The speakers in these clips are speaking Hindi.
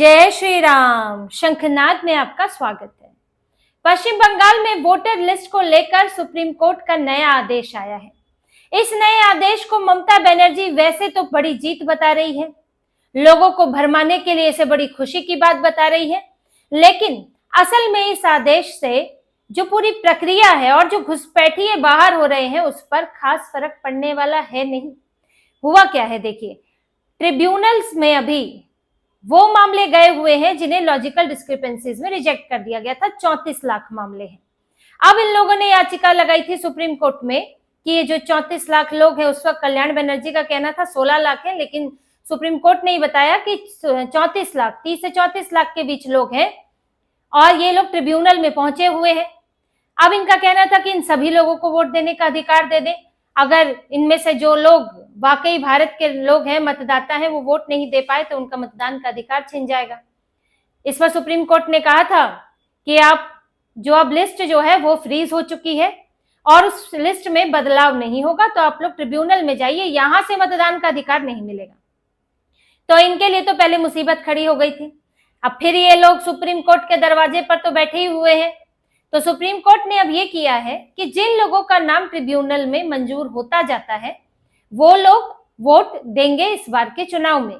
जय श्री राम। शंखनाद में आपका स्वागत है। पश्चिम बंगाल में वोटर लिस्ट को लेकर सुप्रीम कोर्ट का नया आदेश आया है। इस नए आदेश को ममता बनर्जी वैसे तो बड़ी जीत बता रही है, लोगों को भरमाने के लिए इसे बड़ी खुशी की बात बता रही है, लेकिन असल में इस आदेश से जो पूरी प्रक्रिया है और जो घुसपैठिए बाहर हो रहे हैं उस पर खास फर्क पड़ने वाला है नहीं। हुआ क्या है देखिए, ट्रिब्यूनल्स में अभी वो मामले गए हुए हैं जिन्हें लॉजिकल डिस्क्रिपेंसीज में रिजेक्ट कर दिया गया था। 34 लाख मामले हैं। अब इन लोगों ने याचिका लगाई थी सुप्रीम कोर्ट में कि ये जो 34 लाख लोग हैं, उस वक्त कल्याण बनर्जी का कहना था 16 लाख है, लेकिन सुप्रीम कोर्ट ने ही बताया कि 34 लाख, 30 से 34 लाख के बीच लोग हैं और ये लोग ट्रिब्यूनल में पहुंचे हुए हैं। अब इनका कहना था कि इन सभी लोगों को वोट देने का अधिकार दे दें। अगर इनमें से जो लोग वाकई भारत के लोग हैं, मतदाता हैं, वो वोट नहीं दे पाए तो उनका मतदान का अधिकार छिन जाएगा। इस पर सुप्रीम कोर्ट ने कहा था कि अब लिस्ट जो है वो फ्रीज हो चुकी है और उस लिस्ट में बदलाव नहीं होगा, तो आप लोग ट्रिब्यूनल में जाइए, यहां से मतदान का अधिकार नहीं मिलेगा। तो इनके लिए तो पहले मुसीबत खड़ी हो गई थी। अब फिर ये लोग सुप्रीम कोर्ट के दरवाजे पर तो बैठे ही हुए हैं। तो सुप्रीम कोर्ट ने अब ये किया है कि जिन लोगों का नाम ट्रिब्यूनल में मंजूर होता जाता है वो लोग वोट देंगे इस बार के चुनाव में।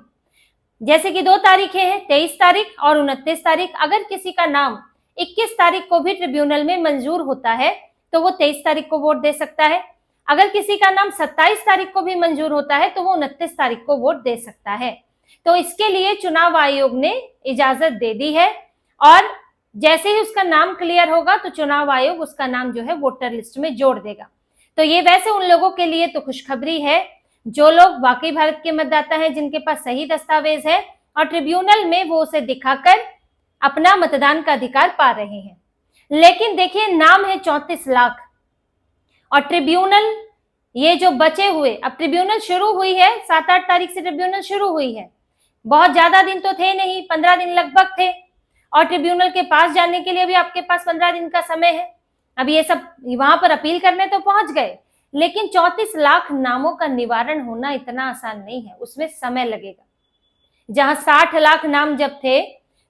जैसे कि 2 तारीखें हैं, 23 तारीख और 29 तारीख। अगर किसी का नाम 21 तारीख को भी ट्रिब्यूनल में मंजूर होता है तो वो 23 तारीख को वोट दे सकता है। अगर किसी का नाम 27 तारीख को भी मंजूर होता है तो वो 29 तारीख को वोट दे सकता है। तो इसके लिए चुनाव आयोग ने इजाजत दे दी है और जैसे ही उसका नाम क्लियर होगा तो चुनाव आयोग उसका नाम जो है वोटर लिस्ट में जोड़ देगा। तो ये वैसे उन लोगों के लिए तो खुशखबरी है जो लोग वाकई भारत के मतदाता हैं, जिनके पास सही दस्तावेज है और ट्रिब्यूनल में वो उसे दिखाकर अपना मतदान का अधिकार पा रहे हैं। लेकिन देखिए, नाम है 34 लाख और ट्रिब्यूनल ये जो बचे हुए, अब ट्रिब्यूनल शुरू हुई है 7-8 तारीख से ट्रिब्यूनल शुरू हुई है। बहुत ज्यादा दिन तो थे नहीं, 15 दिन लगभग थे और ट्रिब्यूनल के पास जाने के लिए भी आपके पास 15 दिन का समय है। अब ये सब वहां पर अपील करने तो पहुंच गए, लेकिन 34 लाख नामों का निवारण होना इतना आसान नहीं है, उसमें समय लगेगा। जहां 60 लाख नाम जब थे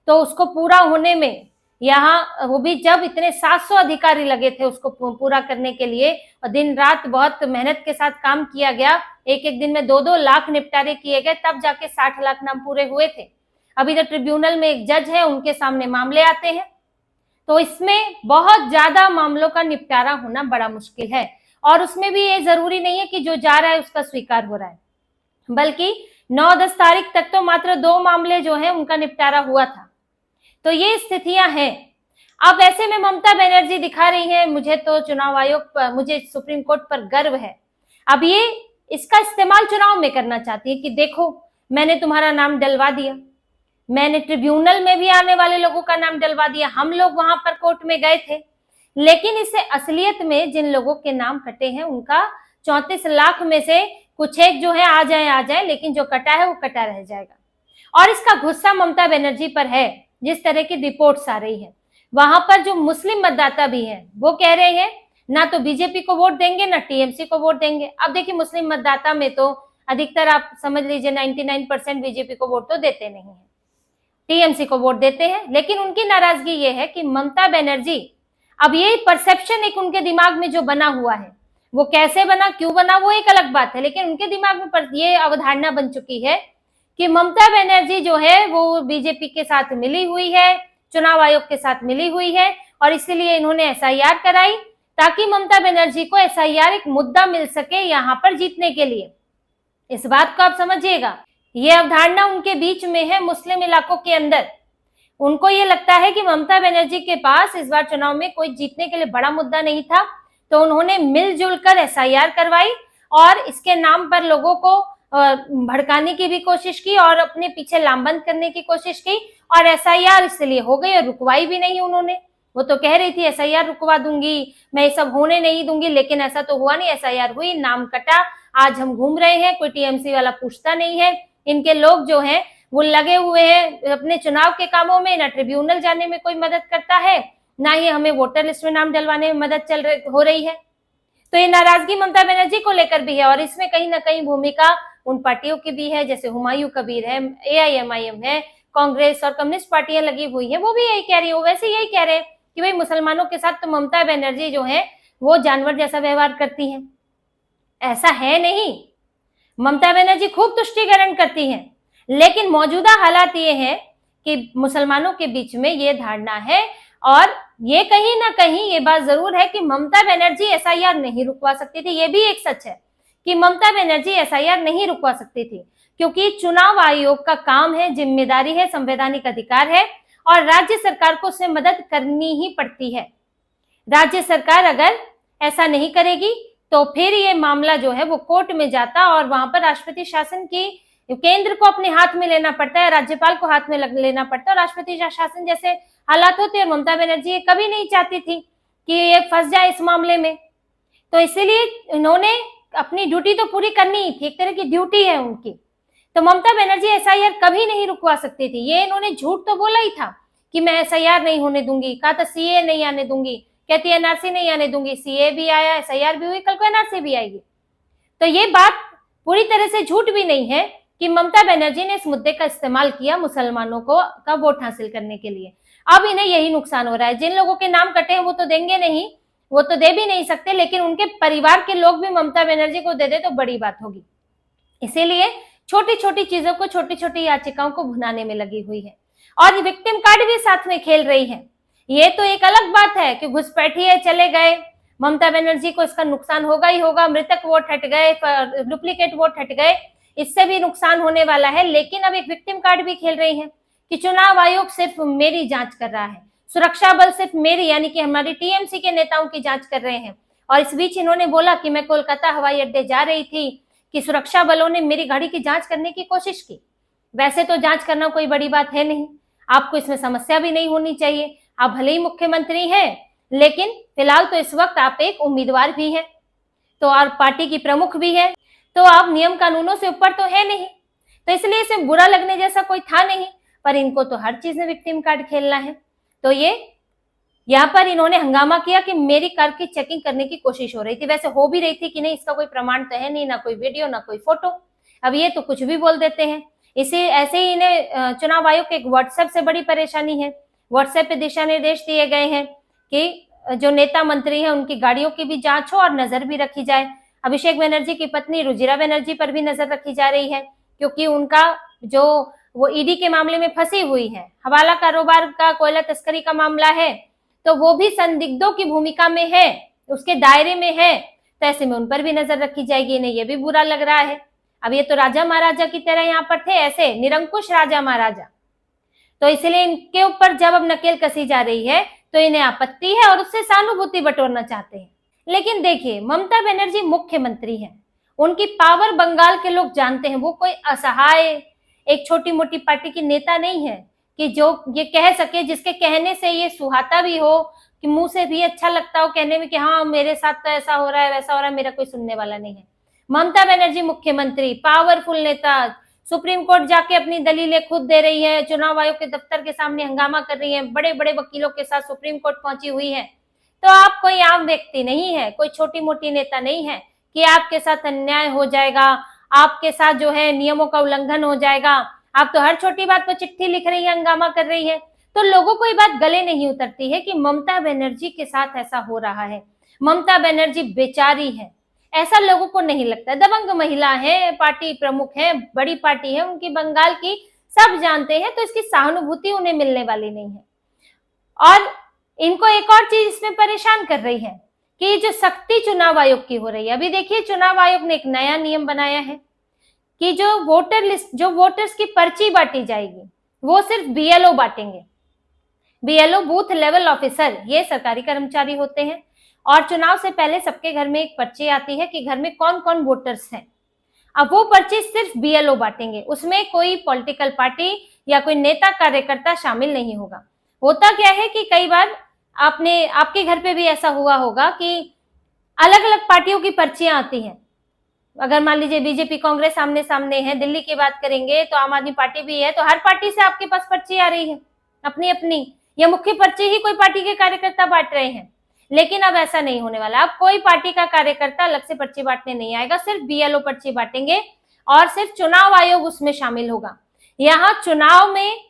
तो उसको पूरा होने में यहाँ वो भी जब इतने 700 अधिकारी लगे थे उसको पूरा करने के लिए और दिन रात बहुत मेहनत के साथ काम किया गया, एक एक दिन में 2-2 लाख निपटारे किए गए, तब जाके 60 लाख नाम पूरे हुए थे। अभी तो ट्रिब्यूनल में एक जज है, उनके सामने मामले आते हैं, तो इसमें बहुत ज्यादा मामलों का निपटारा होना बड़ा मुश्किल है। और उसमें भी ये जरूरी नहीं है कि जो जा रहा है उसका स्वीकार हो रहा है, बल्कि 9-10 तारीख तक तो मात्र 2 मामले जो है उनका निपटारा हुआ था। तो ये स्थितियां हैं। अब ऐसे में ममता बनर्जी दिखा रही है, मुझे तो चुनाव आयोग पर, मुझे सुप्रीम कोर्ट पर गर्व है। अब ये इसका इस्तेमाल चुनाव में करना चाहती है कि देखो, मैंने तुम्हारा नाम डलवा दिया, मैंने ट्रिब्यूनल में भी आने वाले लोगों का नाम डलवा दिया, हम लोग वहां पर कोर्ट में गए थे। लेकिन इससे असलियत में जिन लोगों के नाम कटे हैं उनका 34 लाख में से कुछ एक जो है आ जाए, लेकिन जो कटा है वो कटा रह जाएगा। और इसका गुस्सा ममता बनर्जी पर है। जिस तरह की रिपोर्ट्स आ रही है, वहां पर जो मुस्लिम मतदाता भी हैं वो कह रहे हैं ना तो बीजेपी को वोट देंगे ना टीएमसी को वोट देंगे। अब देखिए, मुस्लिम मतदाता में तो अधिकतर आप समझ लीजिए 99% बीजेपी को वोट तो देते नहीं है, टीएमसी को वोट देते हैं। लेकिन उनकी नाराजगी ये है कि ममता बनर्जी, अब ये परसेप्शन एक उनके दिमाग में जो बना हुआ है, वो कैसे बना, क्यों बना, वो एक अलग बात है, लेकिन उनके दिमाग में ये अवधारणा बन चुकी है कि ममता बनर्जी जो है वो बीजेपी के साथ मिली हुई है, चुनाव आयोग के साथ मिली हुई है और इसीलिए इन्होंने एसआईआर कराई ताकि ममता बनर्जी को एसआईआर एक मुद्दा मिल सके यहाँ पर जीतने के लिए। इस बात को आप समझिएगा, ये अवधारणा उनके बीच में है मुस्लिम इलाकों के अंदर। उनको ये लगता है कि ममता बनर्जी के पास इस बार चुनाव में कोई जीतने के लिए बड़ा मुद्दा नहीं था, तो उन्होंने मिलजुल कर एसआईआर करवाई और इसके नाम पर लोगों को भड़काने की भी कोशिश की और अपने पीछे लामबंद करने की कोशिश की और एसआईआर इसलिए हो गई और रुकवाई भी नहीं उन्होंने। वो तो कह रही थी एसआईआर रुकवा दूंगी, मैं ये सब होने नहीं दूंगी, लेकिन ऐसा तो हुआ नहीं। एसआईआर हुई, नाम कटा, आज हम घूम रहे हैं, कोई टीएमसी वाला पूछता नहीं है। इनके लोग जो हैं वो लगे हुए हैं अपने चुनाव के कामों में, ना ट्रिब्यूनल जाने में कोई मदद करता है, ना ही हमें वोटर लिस्ट में नाम डलवाने में मदद हो रही है। तो ये नाराजगी ममता बनर्जी को लेकर भी है और इसमें कहीं ना कहीं भूमिका उन पार्टियों की भी है, जैसे हुमायूं कबीर है, एआईएमआईएम है, कांग्रेस और कम्युनिस्ट पार्टियां लगी हुई है वो भी यही कह रही है, वो वैसे यही कह रहे हैं कि भाई मुसलमानों के साथ तो ममता बनर्जी जो है वो जानवर जैसा व्यवहार करती हैं। ऐसा है नहीं, ममता बनर्जी खूब तुष्टीकरण करती हैं, लेकिन मौजूदा हालात ये है कि मुसलमानों के बीच में ये धारणा है और ये कहीं ना कहीं ये बात जरूर है कि ममता बनर्जी एसआईआर नहीं रुकवा सकती थी। ये भी एक सच है कि ममता बनर्जी एसआईआर नहीं रुकवा सकती थी, क्योंकि चुनाव आयोग का काम है, जिम्मेदारी है, संवैधानिक अधिकार है और राज्य सरकार को उसमें मदद करनी ही पड़ती है। राज्य सरकार अगर ऐसा नहीं करेगी तो फिर ये मामला जो है वो कोर्ट में जाता और वहां पर राष्ट्रपति शासन की केंद्र को अपने हाथ में लेना पड़ता है, राज्यपाल को हाथ में लेना पड़ता है और राष्ट्रपति शासन जैसे हालात होते हैं। ममता बनर्जी ये कभी नहीं चाहती थी कि ये फंस जाए इस मामले में, तो इसीलिए इन्होंने अपनी ड्यूटी तो पूरी करनी ही थी, एक तरह की ड्यूटी है उनकी। तो ममता बनर्जी एसआईआर कभी नहीं रुकवा सकती थी। ये इन्होंने झूठ तो बोला ही था कि मैं एसआईआर नहीं होने दूंगी, कहा था सीए नहीं आने दूंगी, कहती एनआरसी नहीं आने दूंगी, सीए भी आया, एसआईआर भी हुई, कल को एनआरसी भी आएगी। तो ये बात पूरी तरह से झूठ भी नहीं है कि ममता बनर्जी ने इस मुद्दे का इस्तेमाल किया मुसलमानों को का वोट हासिल करने के लिए। अब इन्हें यही नुकसान हो रहा है। जिन लोगों के नाम कटे हैं वो तो देंगे नहीं, वो तो दे भी नहीं सकते, लेकिन उनके परिवार के लोग भी ममता बनर्जी को दे दे तो बड़ी बात होगी। इसीलिए छोटी छोटी चीजों को, छोटी छोटी याचिकाओं को भुनाने में लगी हुई है और विक्टिम कार्ड भी साथ में खेल रही है। ये तो एक अलग बात है कि घुसपैठी है, चले गए, ममता बनर्जी को इसका नुकसान होगा ही होगा, मृतक वोट हट गए, डुप्लीकेट वोट हट गए, इससे भी नुकसान होने वाला है। लेकिन अब एक विक्टिम कार्ड भी खेल रही है कि चुनाव आयोग सिर्फ मेरी जांच कर रहा है, सुरक्षा बल सिर्फ मेरी यानी कि हमारी टीएमसी के नेताओं की जांच कर रहे हैं। और इस बीच इन्होंने बोला कि मैं कोलकाता हवाई अड्डे जा रही थी कि सुरक्षा बलों ने मेरी गाड़ी की जांच करने की कोशिश की। वैसे तो जांच करना कोई बड़ी बात है नहीं, आपको इसमें समस्या भी नहीं होनी चाहिए, आप भले ही मुख्यमंत्री हैं, लेकिन फिलहाल तो इस वक्त आप एक उम्मीदवार भी हैं, तो और पार्टी की प्रमुख भी है, तो आप नियम कानूनों से ऊपर तो है नहीं, तो इसलिए इसे बुरा लगने जैसा कोई था नहीं। पर इनको तो हर चीज में विक्टिम कार्ड खेलना है। तो ये यहाँ पर इन्होंने हंगामा किया कि मेरी कार की चेकिंग करने की कोशिश हो रही थी। वैसे हो भी रही थी कि नहीं, इसका कोई प्रमाण तो है नहीं, ना कोई वीडियो ना कोई फोटो। अब ये तो कुछ भी बोल देते हैं। इसे ऐसे ही इन्हें चुनाव आयोग के व्हाट्सएप से बड़ी परेशानी है। व्हाट्सएप पे दिशा निर्देश दिए गए हैं कि जो नेता मंत्री हैं उनकी गाड़ियों की भी जांच हो और नजर भी रखी जाए। अभिषेक बनर्जी की पत्नी रुजिरा बनर्जी पर भी नजर रखी जा रही है, क्योंकि उनका जो वो ईडी के मामले में फंसी हुई है, हवाला कारोबार का, कोयला तस्करी का मामला है, तो वो भी संदिग्धों की भूमिका में है, उसके दायरे में है, तो ऐसे में उन पर भी नजर रखी जाएगी। इन्हें ये भी बुरा लग रहा है। अब ये तो राजा महाराजा की तरह यहाँ पर थे, ऐसे निरंकुश राजा महाराजा, तो इसलिए इनके ऊपर जब अब नकेल कसी जा रही है तो इन्हें आपत्ति है और उससे सहानुभूति बटोरना चाहते हैं। लेकिन देखिए, ममता बनर्जी मुख्यमंत्री है, उनकी पावर बंगाल के लोग जानते हैं। वो कोई असहाय एक छोटी मोटी पार्टी की नेता नहीं है कि जो ये कह सके, जिसके कहने से ये सुहाता भी हो, कि मुंह से भी अच्छा लगता हो कहने में कि हाँ मेरे साथ तो ऐसा हो रहा है, वैसा हो रहा है, मेरा कोई सुनने वाला नहीं है। ममता बनर्जी मुख्यमंत्री, पावरफुल नेता, सुप्रीम कोर्ट जाके अपनी दलीलें खुद दे रही है, चुनाव आयोग के दफ्तर के सामने हंगामा कर रही है, बड़े बड़े वकीलों के साथ सुप्रीम कोर्ट पहुंची हुई है। तो आप कोई आम व्यक्ति नहीं है, कोई छोटी मोटी नेता नहीं है कि आपके साथ अन्याय हो जाएगा, आपके साथ जो है नियमों का उल्लंघन हो जाएगा। आप तो हर छोटी बात पर चिट्ठी लिख रही है, हंगामा कर रही है। तो लोगों को ये बात गले नहीं उतरती है कि ममता बनर्जी के साथ ऐसा हो रहा है, ममता बनर्जी बेचारी है, ऐसा लोगों को नहीं लगता। दबंग महिला है, पार्टी प्रमुख है, बड़ी पार्टी है उनकी बंगाल की, सब जानते हैं, तो इसकी सहानुभूति उन्हें मिलने वाली नहीं है। और इनको एक और चीज इसमें परेशान कर रही है कि जो सख्ती चुनाव आयोग की हो रही है। अभी देखिए, चुनाव आयोग ने एक नया नियम बनाया है कि जो वोटर लिस्ट, जो वोटर्स की पर्ची बांटी जाएगी, वो सिर्फ बीएलओ बांटेंगे। बीएलओ बूथ लेवल ऑफिसर, ये सरकारी कर्मचारी होते हैं और चुनाव से पहले सबके घर में एक पर्ची आती है कि घर में कौन कौन वोटर्स हैं। अब वो पर्ची सिर्फ बीएलओ बांटेंगे, उसमें कोई पॉलिटिकल पार्टी या कोई नेता कार्यकर्ता शामिल नहीं होगा। होता क्या है कि कई बार आपके घर पे भी ऐसा हुआ होगा कि अलग अलग पार्टियों की पर्चियां आती हैं। अगर मान लीजिए बीजेपी कांग्रेस आमने सामने है, दिल्ली की बात करेंगे तो आम आदमी पार्टी भी है, तो हर पार्टी से आपके पास पर्ची आ रही है अपनी अपनी, या मुख्य पर्ची ही कोई पार्टी के कार्यकर्ता बांट रहे हैं। लेकिन अब ऐसा नहीं होने वाला। अब कोई पार्टी का कार्यकर्ता अलग से पर्ची बांटने नहीं आएगा, सिर्फ बीएलओ पर्ची बांटेंगे और सिर्फ चुनाव आयोग उसमें शामिल होगा। यहाँ चुनाव में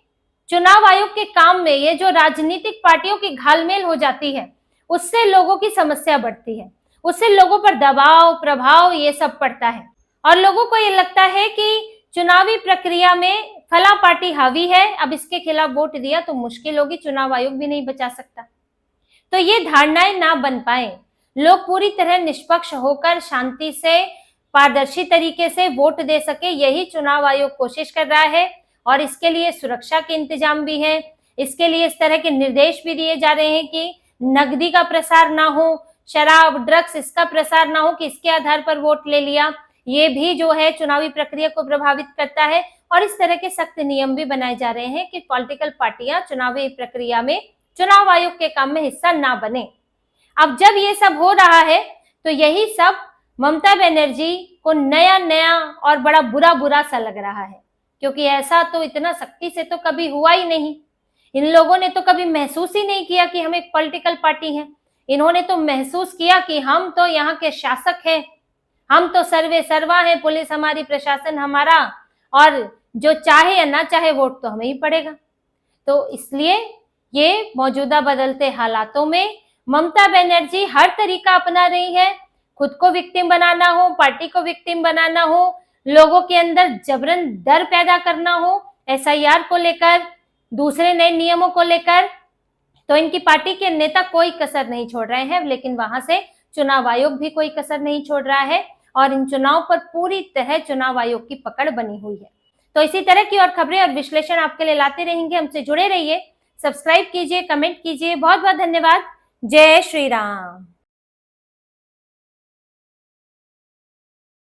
चुनाव आयोग के काम में ये जो राजनीतिक पार्टियों की घालमेल हो जाती है, उससे लोगों की समस्या बढ़ती है, उससे लोगों पर दबाव प्रभाव ये सब पड़ता है और लोगों को ये लगता है कि चुनावी प्रक्रिया में फला पार्टी हावी है, अब इसके खिलाफ वोट दिया तो मुश्किल होगी, चुनाव आयोग भी नहीं बचा सकता। तो ये धारणाएं ना बन पाए, लोग पूरी तरह निष्पक्ष होकर शांति से पारदर्शी तरीके से वोट दे सके, यही चुनाव आयोग कोशिश कर रहा है और इसके लिए सुरक्षा के इंतजाम भी है। इसके लिए इस तरह के निर्देश भी दिए जा रहे हैं कि नकदी का प्रसार ना हो, शराब ड्रग्स इसका प्रसार ना हो कि इसके आधार पर वोट ले लिया, ये भी जो है चुनावी प्रक्रिया को प्रभावित करता है। और इस तरह के सख्त नियम भी बनाए जा रहे हैं कि पॉलिटिकल पार्टियां चुनावी प्रक्रिया में चुनाव आयोग के काम में हिस्सा ना बने। अब जब ये सब हो रहा है तो यही सब ममता बनर्जी को नया नया और बड़ा बुरा बुरा सा लग रहा है, क्योंकि ऐसा तो इतना सख्ती से तो कभी हुआ ही नहीं। इन लोगों ने तो कभी महसूस ही नहीं किया कि हम एक पॉलिटिकल पार्टी हैं। इन्होंने तो महसूस किया कि हम तो यहाँ के शासक हैं, हम तो सर्वे सर्वा हैं, पुलिस हमारी, प्रशासन हमारा, और जो चाहे या ना चाहे वोट तो हमें ही पड़ेगा। तो इसलिए ये मौजूदा बदलते हालातों में ममता बनर्जी हर तरीका अपना रही है, खुद को विक्टिम बनाना हो, पार्टी को विक्टिम बनाना हो, लोगों के अंदर जबरन डर पैदा करना हो एसआईआर को लेकर, दूसरे नए नियमों को लेकर। तो इनकी पार्टी के नेता कोई कसर नहीं छोड़ रहे हैं, लेकिन वहां से चुनाव आयोग भी कोई कसर नहीं छोड़ रहा है और इन चुनाव पर पूरी तरह चुनाव आयोग की पकड़ बनी हुई है। तो इसी तरह की और खबरें और विश्लेषण आपके लिए लाते रहेंगे, हमसे जुड़े रहिए, सब्सक्राइब कीजिए, कमेंट कीजिए। बहुत बहुत धन्यवाद। जय श्री राम।